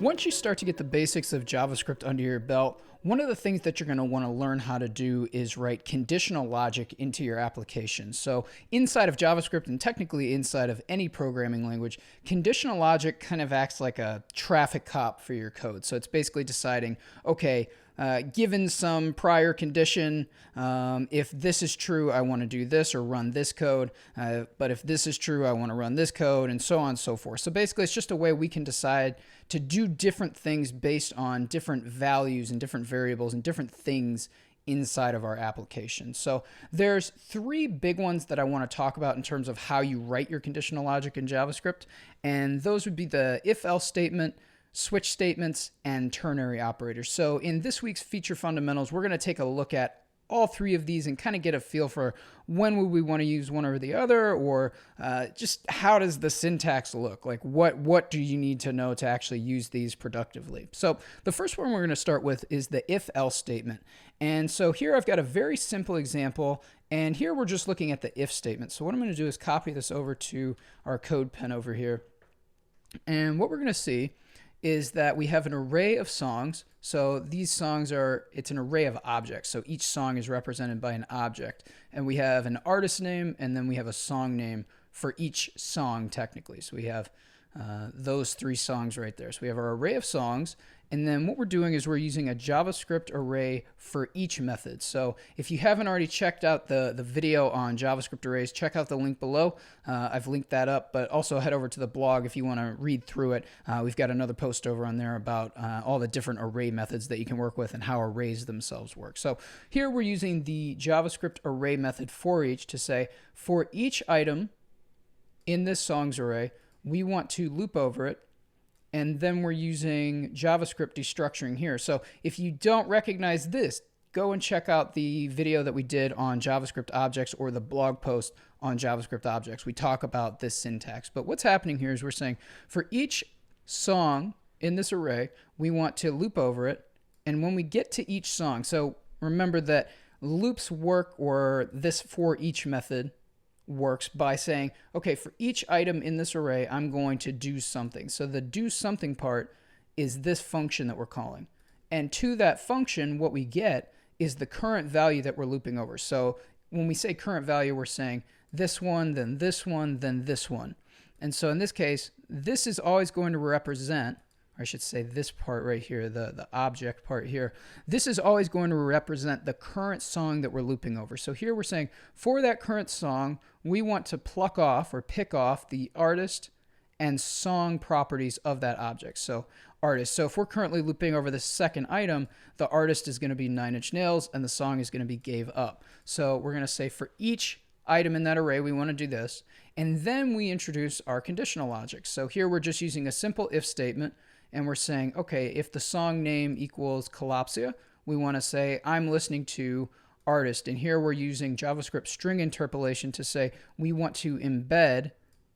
Once you start to get the basics of JavaScript under your belt, one of the things that you're going to want to learn how to do is write conditional logic into your application. So inside of JavaScript, and technically inside of any programming language, conditional logic kind of acts like a traffic cop for your code. So it's basically deciding, okay, given some prior condition, if this is true, I want to do this or run this code. But if this is true, I want to run this code, and so on and so forth. So basically, it's just a way we can decide to do different things based on different values and different variables and different things inside of our application. So there's three big ones that I want to talk about in terms of how you write your conditional logic in JavaScript. And those would be the if-else statement, switch statements, and ternary operators. So in this week's feature fundamentals, we're going to take a look at all three of these and kind of get a feel for when would we want to use one over the other, or just how does the syntax look? Like what do you need to know to actually use these productively? So the first one we're going to start with is the if-else statement. And so here I've got a very simple example, and here we're just looking at the if statement. So what I'm going to do is copy this over to our code pen over here. And what we're going to see is that we have an array of songs. So these songs it's an array of objects. So each song is represented by an object. And we have an artist name, and then we have a song name for each song technically. So we have those three songs right there. So we have our array of songs, and then what we're doing is we're using a JavaScript array for each method. So if you haven't already checked out the video on JavaScript arrays, check out the link below. I've linked that up, but also head over to the blog if you want to read through it. We've got another post over on there about all the different array methods that you can work with and how arrays themselves work. So here we're using the JavaScript array method for each to say, for each item in this songs array, we want to loop over it, and then we're using JavaScript destructuring here. So if you don't recognize this, go and check out the video that we did on JavaScript objects or the blog post on JavaScript objects. We talk about this syntax. But what's happening here is we're saying for each song in this array, we want to loop over it. And when we get to each song, so remember that loops work, or this for each method works by saying, okay, for each item in this array, I'm going to do something. So the do something part is this function that we're calling. And to that function, what we get is the current value that we're looping over. So when we say current value, we're saying this one, then this one, then this one. And so in this case, this is always going to represent, or I should say this part right here, the object part here, this is always going to represent the current song that we're looping over. So here we're saying for that current song, we want to pluck off or pick off the artist and song properties of that object. So artist. So if we're currently looping over the second item, the artist is going to be Nine Inch Nails and the song is going to be Gave Up. So we're going to say for each item in that array, we want to do this. And then we introduce our conditional logic. So here we're just using a simple if statement. And we're saying, okay, if the song name equals Collapsia, we want to say, I'm listening to artist. And here we're using JavaScript string interpolation to say, we want to embed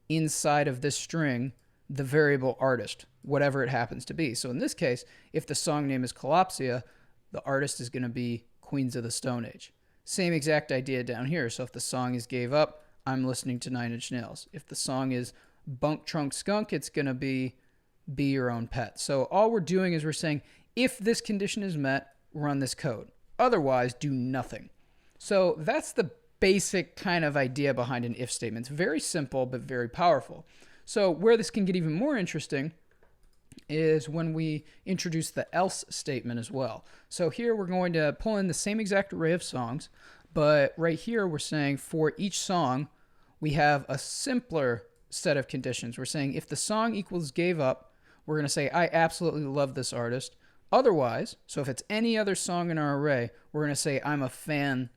inside of this string the variable artist, whatever it happens to be. So in this case, if the song name is Collapsia, the artist is going to be Queens of the Stone Age. Same exact idea down here. So if the song is Gave Up, I'm listening to Nine Inch Nails. If the song is Bunk Trunk Skunk, it's going to be Your Own Pet. So all we're doing is we're saying, if this condition is met, run this code. Otherwise, do nothing. So that's the basic kind of idea behind an if statement. It's very simple, but very powerful. So where this can get even more interesting is when we introduce the else statement as well. So here we're going to pull in the same exact array of songs, but right here we're saying for each song, we have a simpler set of conditions. We're saying if the song equals Gave Up, we're going to say, I absolutely love this artist. Otherwise, so if it's any other song in our array, we're going to say, I'm a fan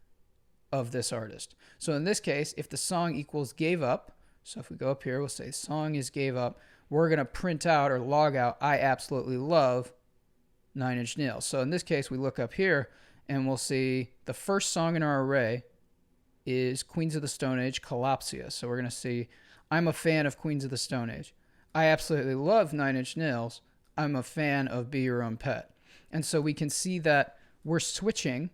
of this artist. So in this case, if the song equals Gave Up, so if we go up here, we'll say song is Gave Up, we're going to print out or log out, I absolutely love Nine Inch Nails. So in this case, we look up here and we'll see the first song in our array is Queens of the Stone Age, Collapsia. So we're going to see, I'm a fan of Queens of the Stone Age. I absolutely love Nine Inch Nails. I'm a fan of Be Your Own Pet. And so we can see that we're switching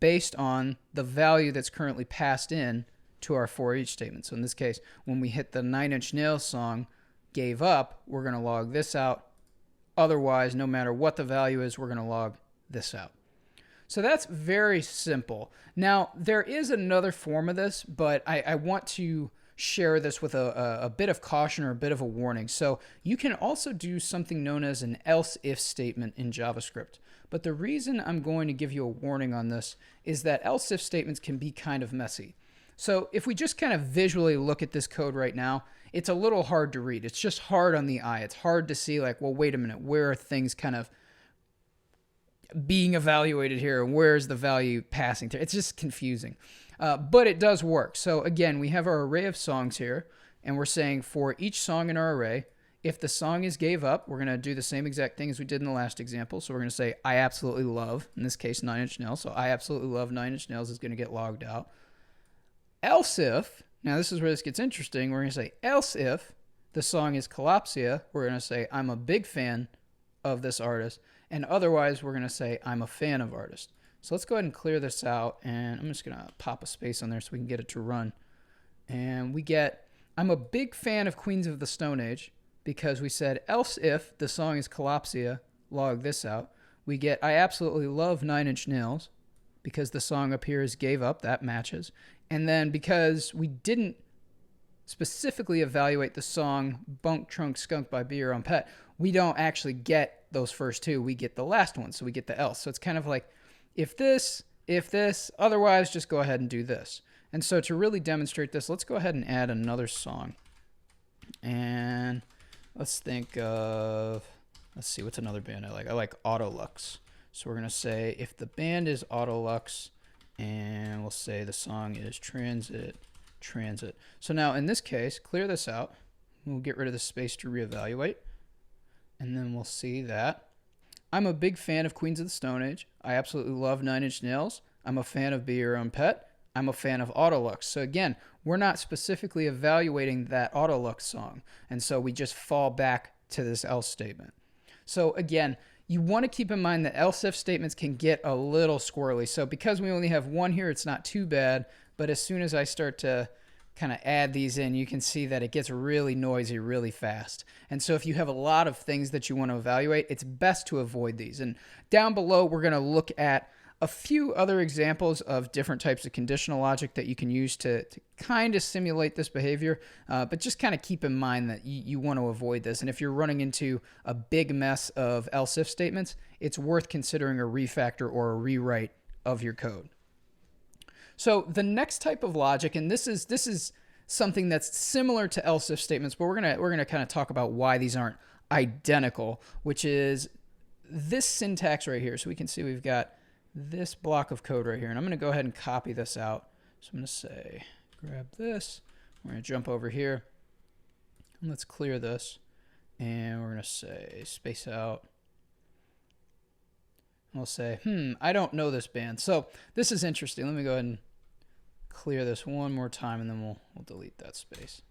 based on the value that's currently passed in to our for each statement. So in this case, when we hit the Nine Inch Nails song, Gave Up, we're going to log this out Otherwise, no matter what the value is, we're going to log this out. So that's very simple. Now, there is another form of this, but I want to share this with a bit of caution or a bit of a warning. So you can also do something known as an else-if statement in JavaScript. But the reason I'm going to give you a warning on this is that else-if statements can be kind of messy. So if we just kind of visually look at this code right now, it's a little hard to read. It's just hard on the eye. It's hard to see like, well, wait a minute, where are things kind of being evaluated here, and where's the value passing through? It's just confusing. But it does work. So again, we have our array of songs here, and we're saying for each song in our array, if the song is gave up, we're going to do the same exact thing as we did in the last example. So we're going to say, I absolutely love, in this case, 9 Inch Nails. So I absolutely love 9 Inch Nails is going to get logged out. Else if, now this is where this gets interesting, we're going to say else if the song is Collapsia, we're going to say I'm a big fan of this artist, and otherwise we're going to say I'm a fan of artist. So let's go ahead and clear this out, and I'm just going to pop a space on there so we can get it to run. And we get, I'm a big fan of Queens of the Stone Age, because we said else if the song is Collapsia, log this out. We get I absolutely love 9 Inch Nails, because the song up here is gave up, that matches. And then because we didn't specifically evaluate the song Bunk Trunk Skunk by Be Your Own Pet, we don't actually get those first two. We get the last one, so we get the else. So it's kind of like if this, otherwise just go ahead and do this. And so to really demonstrate this, let's go ahead and add another song. And let's think of, let's see, what's another band I like? I like Autolux. So we're going to say if the band is Autolux, and we'll say the song is Transit. So now in this case, clear this out. We'll get rid of the space to reevaluate. And then we'll see that I'm a big fan of Queens of the Stone Age. I absolutely love 9 Inch Nails. I'm a fan of Be Your Own Pet. I'm a fan of Autolux. So again, we're not specifically evaluating that Autolux song. And so we just fall back to this else statement. So again, you want to keep in mind that else if statements can get a little squirrely. So because we only have one here, it's not too bad. But as soon as I start to kind of add these in, you can see that it gets really noisy really fast. And so if you have a lot of things that you want to evaluate, it's best to avoid these. And down below, we're going to look at a few other examples of different types of conditional logic that you can use to kind of simulate this behavior, but just kind of keep in mind that you want to avoid this. And if you're running into a big mess of else if statements, it's worth considering a refactor or a rewrite of your code. So the next type of logic, and this is something that's similar to else if statements, but we're gonna kind of talk about why these aren't identical, which is this syntax right here. So we can see we've got this block of code right here, and I'm going to go ahead and copy this out. So I'm going to say, grab this, we're going to jump over here, and let's clear this, and we're going to say space out, and we'll say, I don't know this band. So this is interesting. Let me go ahead and clear this one more time, and then we'll delete that space.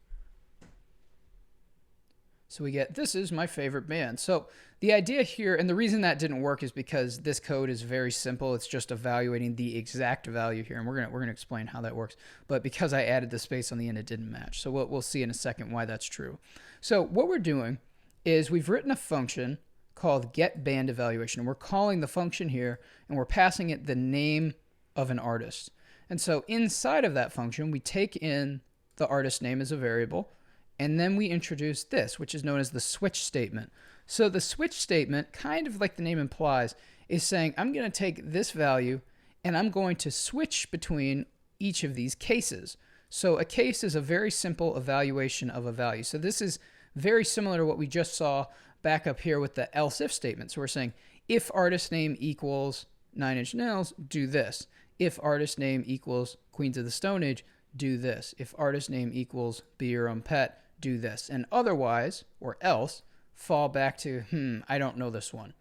So we get, this is my favorite band. So the idea here, and the reason that didn't work is because this code is very simple. It's just evaluating the exact value here, and we're gonna explain how that works. But because I added the space on the end, it didn't match. So we'll see in a second why that's true. So what we're doing is we've written a function called getBandEvaluation, and we're calling the function here, and we're passing it the name of an artist. And so inside of that function, we take in the artist name as a variable, and then we introduce this, which is known as the switch statement. So the switch statement, kind of like the name implies, is saying I'm going to take this value and I'm going to switch between each of these cases. So a case is a very simple evaluation of a value. So this is very similar to what we just saw back up here with the else if statement. So we're saying if artist name equals 9 Inch Nails, do this. If artist name equals Queens of the Stone Age, do this. If artist name equals Be Your Own Pet, do this. And otherwise, or else, fall back to, I don't know this one.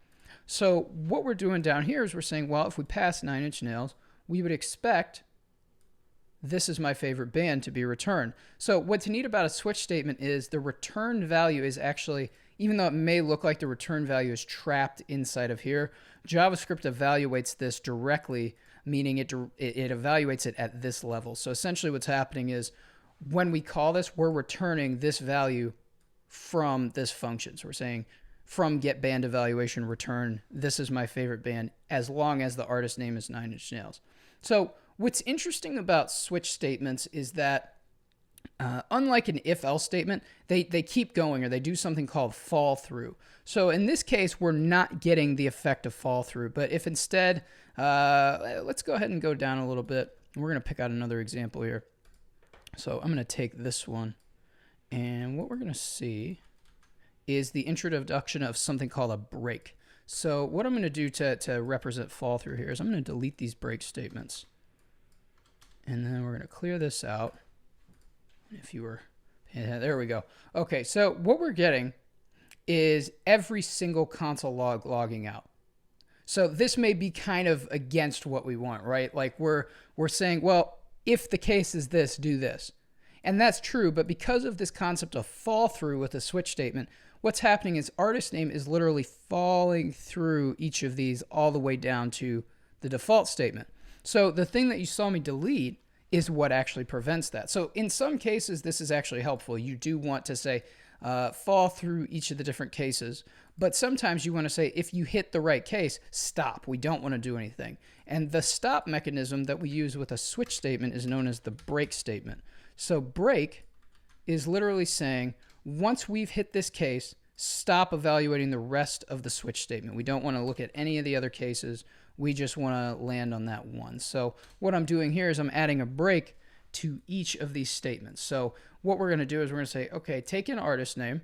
So what we're doing down here is we're saying, well, if we pass 9 Inch Nails, we would expect this is my favorite band to be returned. So what's neat about a switch statement is the return value is actually, even though it may look like the return value is trapped inside of here, JavaScript evaluates this directly, meaning it evaluates it at this level. So essentially what's happening is when we call this, we're returning this value from this function. So we're saying from get band evaluation return, this is my favorite band, as long as the artist name is Nine Inch Nails. So what's interesting about switch statements is that unlike an if-else statement, they keep going, or they do something called fall through. So in this case, we're not getting the effect of fall through. But if instead, let's go ahead and go down a little bit. We're going to pick out another example here. So I'm going to take this one. And what we're going to see is the introduction of something called a break. So what I'm going to do to represent fall through here is I'm going to delete these break statements. And then we're going to clear this out. If you were, yeah, there we go. Okay, so what we're getting is every single console log logging out. So this may be kind of against what we want, right? Like we're saying, well, if the case is this, do this. And that's true, but because of this concept of fall through with a switch statement, what's happening is artist name is literally falling through each of these all the way down to the default statement. So the thing that you saw me delete is what actually prevents that. So in some cases, this is actually helpful. You do want to say fall through each of the different cases, but sometimes you want to say if you hit the right case, stop. We don't want to do anything. And the stop mechanism that we use with a switch statement is known as the break statement. So break is literally saying once we've hit this case, stop evaluating the rest of the switch statement. We don't want to look at any of the other cases. We just want to land on that one. So what I'm doing here is I'm adding a break to each of these statements. So what we're going to do is we're going to say, okay, take in artist name,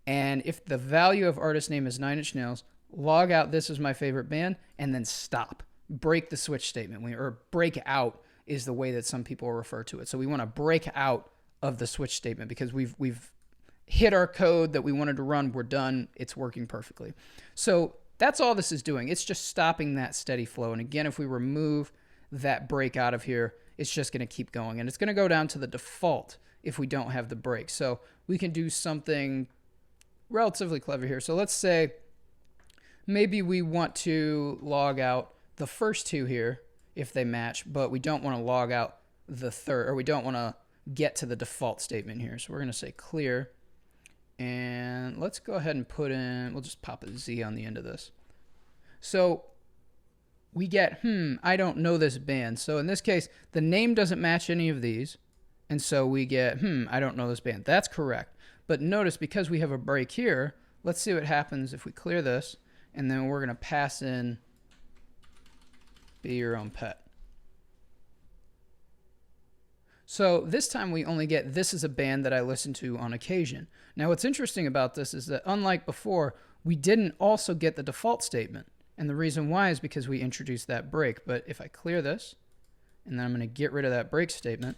and if the value of artist name is Nine Inch Nails, log out this is my favorite band, and then stop. Break the switch statement, or break out is the way that some people refer to it. So we want to break out of the switch statement because we've hit our code that we wanted to run. We're done. It's working perfectly. So that's all this is doing. It's just stopping that steady flow. And again, if we remove that break out of here, it's just going to keep going. And it's going to go down to the default if we don't have the break. So we can do something relatively clever here. So let's say maybe we want to log out the first two here if they match, but we don't want to log out the third, or we don't want to get to the default statement here. So we're going to say clear. And let's go ahead and put in, we'll just pop a Z on the end of this. So we get, I don't know this band. So in this case, the name doesn't match any of these. And so we get, I don't know this band. That's correct. But notice because we have a break here, let's see what happens if we clear this. And then we're going to pass in be your own pet. So this time we only get this is a band that I listen to on occasion. Now what's interesting about this is that unlike before, we didn't also get the default statement. And the reason why is because we introduced that break. But if I clear this, and then I'm going to get rid of that break statement,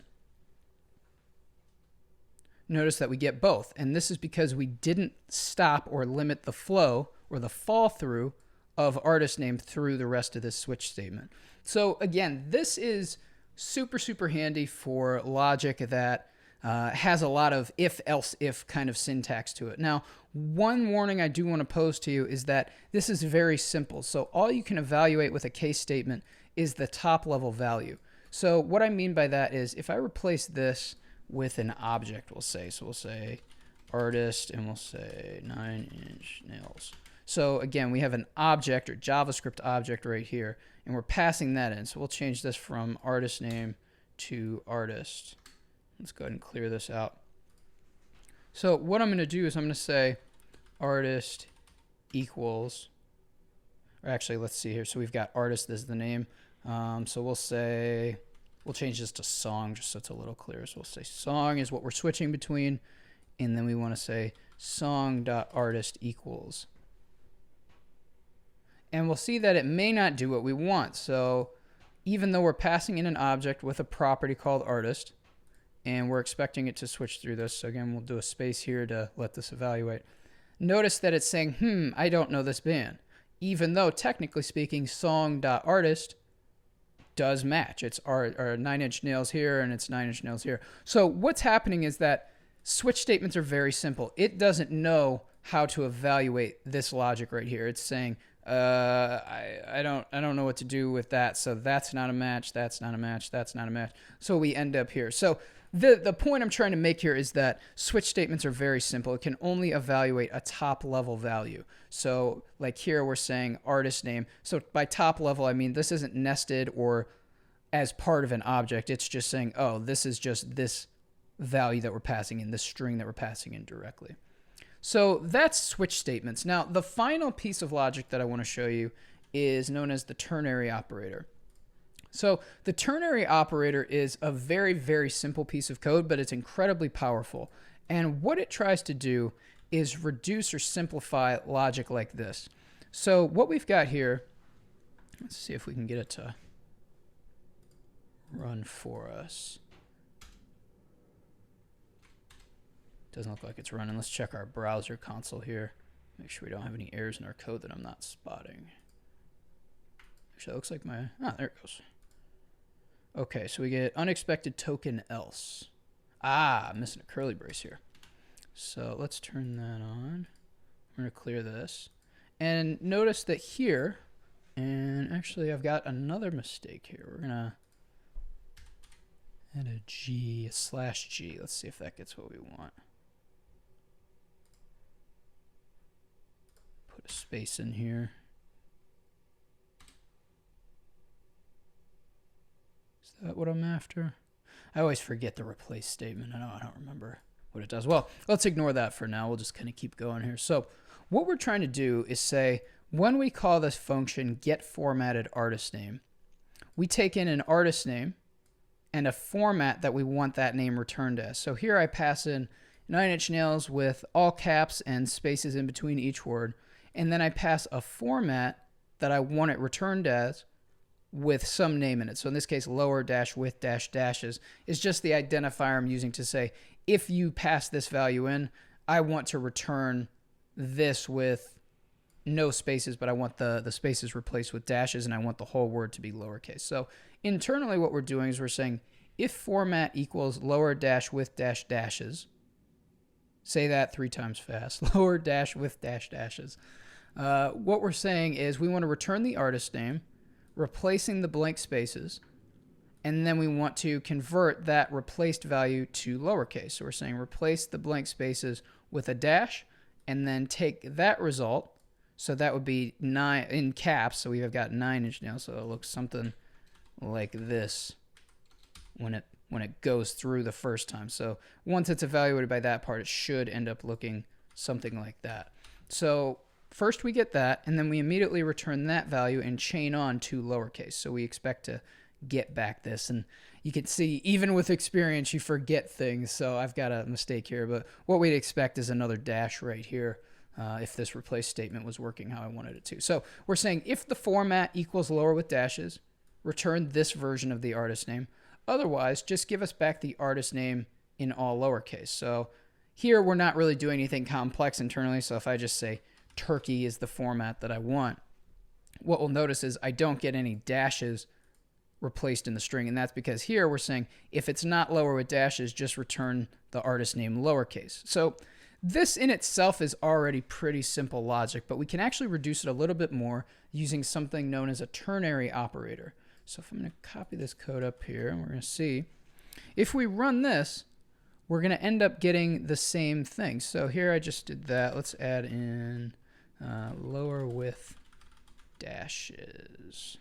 notice that we get both. And this is because we didn't stop or limit the flow or the fall through of artist name through the rest of this switch statement. So again, this is super, super handy for logic that has a lot of if, else, if kind of syntax to it. Now, one warning I do want to pose to you is that this is very simple. So all you can evaluate with a case statement is the top level value. So what I mean by that is if I replace this with an object, we'll say artist, and we'll say 9 Inch Nails. So again, we have an object or JavaScript object right here, and we're passing that in. So we'll change this from artist name to artist. Let's go ahead and clear this out. So what I'm going to do is I'm going to say artist equals, or actually let's see here. So we've got artist as the name. So we'll change this to song just so it's a little clearer. So we'll say song is what we're switching between, and then we want to say song.artist equals. And we'll see that it may not do what we want. So even though we're passing in an object with a property called artist, and we're expecting it to switch through this, so again, we'll do a space here to let this evaluate. Notice that it's saying, I don't know this band, even though technically speaking, song.artist does match. It's our 9 Inch Nails here, and it's 9 Inch Nails here. So what's happening is that switch statements are very simple. It doesn't know how to evaluate this logic right here. It's saying, I don't know what to do with that. So that's not a match. That's not a match. That's not a match. So we end up here. So the point I'm trying to make here is that switch statements are very simple. It can only evaluate a top level value. So like here we're saying artist name. So by top level, I mean this isn't nested or as part of an object. It's just saying, oh, this is just this value that we're passing in, this string that we're passing in directly. So that's switch statements. Now, the final piece of logic that I want to show you is known as the ternary operator. So the ternary operator is a very, very simple piece of code, but it's incredibly powerful. And what it tries to do is reduce or simplify logic like this. So what we've got here, let's see if we can get it to run for us. Doesn't look like it's running. Let's check our browser console here. Make sure we don't have any errors in our code that I'm not spotting. Actually, it looks like my... Ah, there it goes. Okay, so we get unexpected token else. Ah, I'm missing a curly brace here. So let's turn that on. We're going to clear this. And notice that here, and actually I've got another mistake here. We're going to add a G, a /G. Let's see if that gets what we want. Put a space in here. Is that what I'm after? I always forget the replace statement. I don't remember what it does. Well, let's ignore that for now. We'll just kind of keep going here. So what we're trying to do is say, when we call this function getFormatedArtistName, we take in an artist name and a format that we want that name returned as. So here I pass in 9-inch nails with all caps and spaces in between each word. And then I pass a format that I want it returned as with some name in it. So in this case, lower dash with dash dashes is just the identifier I'm using to say, if you pass this value in, I want to return this with no spaces, but I want the spaces replaced with dashes, and I want the whole word to be lowercase. So internally what we're doing is we're saying if format equals lower dash with dash dashes, say that 3 times fast, lower dash with dash dashes. What we're saying is we want to return the artist name, replacing the blank spaces, and then we want to convert that replaced value to lowercase. So we're saying replace the blank spaces with a dash, and then take that result. So that would be 9 in caps. So we've got 9-inch nails. So it looks something like this when it goes through the first time. So once it's evaluated by that part, it should end up looking something like that. So first we get that, and then we immediately return that value and chain on to lowercase. So we expect to get back this, and you can see even with experience you forget things. So I've got a mistake here, but what we'd expect is another dash right here if this replace statement was working how I wanted it to. So we're saying if the format equals lower with dashes, return this version of the artist name. Otherwise, just give us back the artist name in all lowercase. So here we're not really doing anything complex internally. So if I just say Turkey is the format that I want, what we'll notice is I don't get any dashes replaced in the string. And that's because here we're saying if it's not lower with dashes, just return the artist name lowercase. So this in itself is already pretty simple logic, but we can actually reduce it a little bit more using something known as a ternary operator. So if I'm going to copy this code up here, and we're going to see, if we run this, we're going to end up getting the same thing. So here I just did that. Let's add in lower with dashes. Let's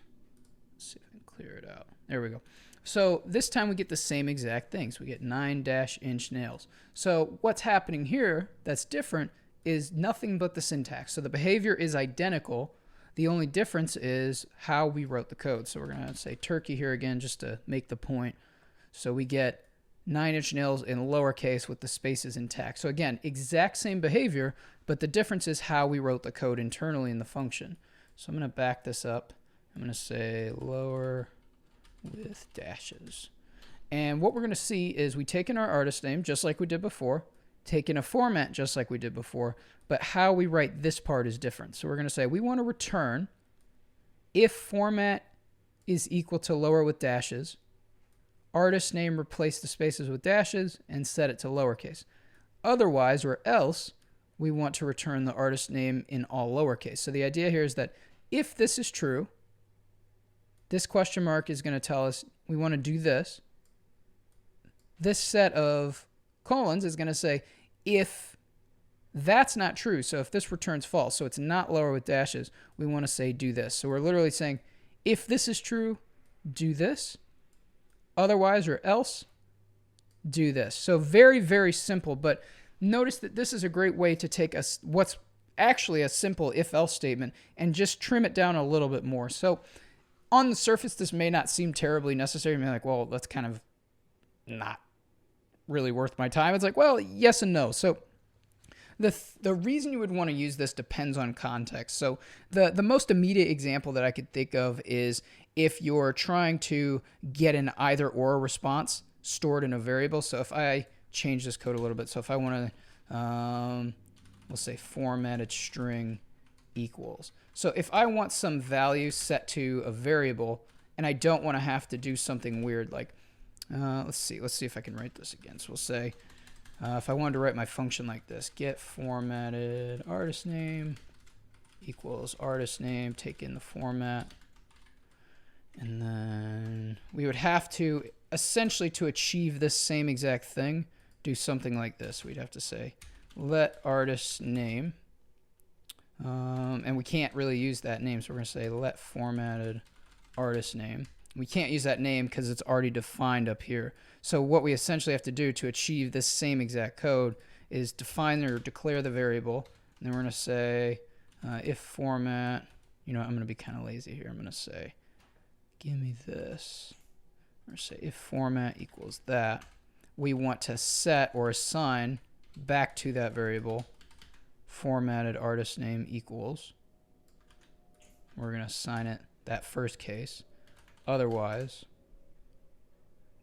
see if I can clear it out. There we go. So this time we get the same exact things. We get 9-inch nails. So what's happening here that's different is nothing but the syntax. So the behavior is identical. The only difference is how we wrote the code. So we're going to say Turkey here again just to make the point. So we get 9-inch nails in lowercase with the spaces intact. So again, exact same behavior, but the difference is how we wrote the code internally in the function. So I'm going to back this up. I'm going to say lower with dashes. And what we're going to see is we take in our artist name just like we did before, take in a format just like we did before, but how we write this part is different. So we're going to say we want to return if format is equal to lower with dashes, artist name replace the spaces with dashes and set it to lowercase. Otherwise, or else, we want to return the artist name in all lowercase. So the idea here is that if this is true, this question mark is going to tell us we want to do this. this set of colons is going to say if that's not true. So if this returns false, so it's not lower with dashes, we want to say do this. So we're literally saying if this is true, do this. Otherwise or else, do this. So very, very simple. But notice that this is a great way to take what's actually a simple if-else statement and just trim it down a little bit more. So on the surface, this may not seem terribly necessary. You may be like, well, that's kind of not really worth my time. It's like, well, yes and no. So the reason you would want to use this depends on context. So the most immediate example that I could think of is if you're trying to get an either or response stored in a variable. So if I change this code a little bit, so if I want to, we'll say formatted string equals. So if I want some value set to a variable and I don't want to have to do something weird like, let's see if I can write this again. So we'll say, if I wanted to write my function like this, get formatted artist name equals artist name, take in the format, and then we would have to essentially, to achieve this same exact thing, do something like this. We'd have to say let artist name, and we can't really use that name, so we're going to say let formatted artist name. We can't use that name because it's already defined up here. So what we essentially have to do to achieve this same exact code is define or declare the variable. And then we're going to say if format, I'm going to be kind of lazy here. I'm going to say, give me this. Or say if format equals that. We want to set or assign back to that variable formatted artist name equals. We're going to assign it that first case. Otherwise,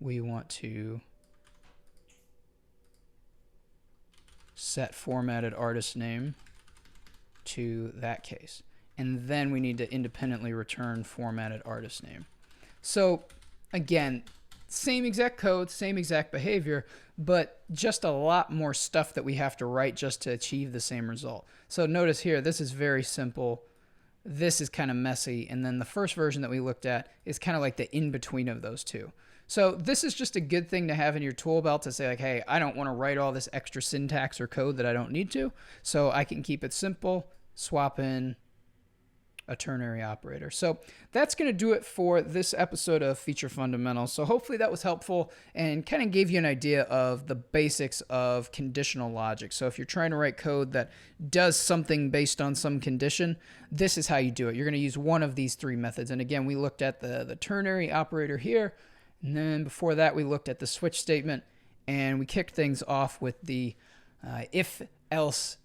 we want to set formatted artist name to that case. And then we need to independently return formatted artist name. So again, same exact code, same exact behavior, but just a lot more stuff that we have to write just to achieve the same result. So notice here, this is very simple. This is kind of messy, and then the first version that we looked at is kind of like the in-between of those two. So this is just a good thing to have in your tool belt to say like, hey, I don't want to write all this extra syntax or code that I don't need to, so I can keep it simple, swap in a ternary operator. So that's going to do it for this episode of Feature Fundamentals. So hopefully that was helpful and kind of gave you an idea of the basics of conditional logic. So if you're trying to write code that does something based on some condition, this is how you do it. You're going to use one of these three methods. And again, we looked at the ternary operator here. And then before that, we looked at the switch statement. And we kicked things off with the if-else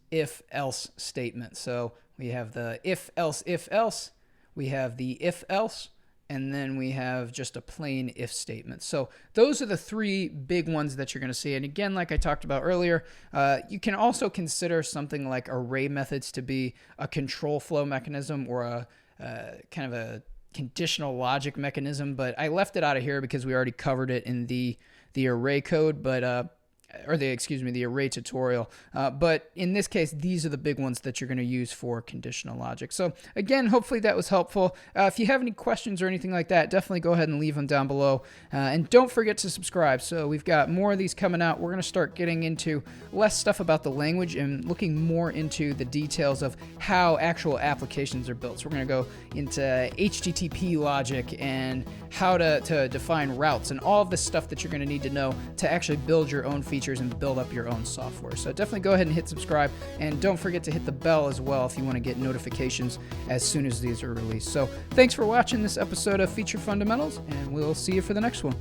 statement. So we have the if-else, we have the if-else, and then we have just a plain if statement. So those are the three big ones that you're going to see. And again, like I talked about earlier, you can also consider something like array methods to be a control flow mechanism or a kind of a conditional logic mechanism. But I left it out of here because we already covered it in the array code, but the array tutorial. But in this case, these are the big ones that you're going to use for conditional logic. So again, hopefully that was helpful. If you have any questions or anything like that, definitely go ahead and leave them down below. And don't forget to subscribe. So we've got more of these coming out. We're going to start getting into less stuff about the language and looking more into the details of how actual applications are built. So we're going to go into HTTP logic and how to define routes and all of the stuff that you're going to need to know to actually build your own features and build up your own software. So definitely go ahead and hit subscribe, and don't forget to hit the bell as well if you want to get notifications as soon as these are released. So thanks for watching this episode of Feature Fundamentals, and we'll see you for the next one.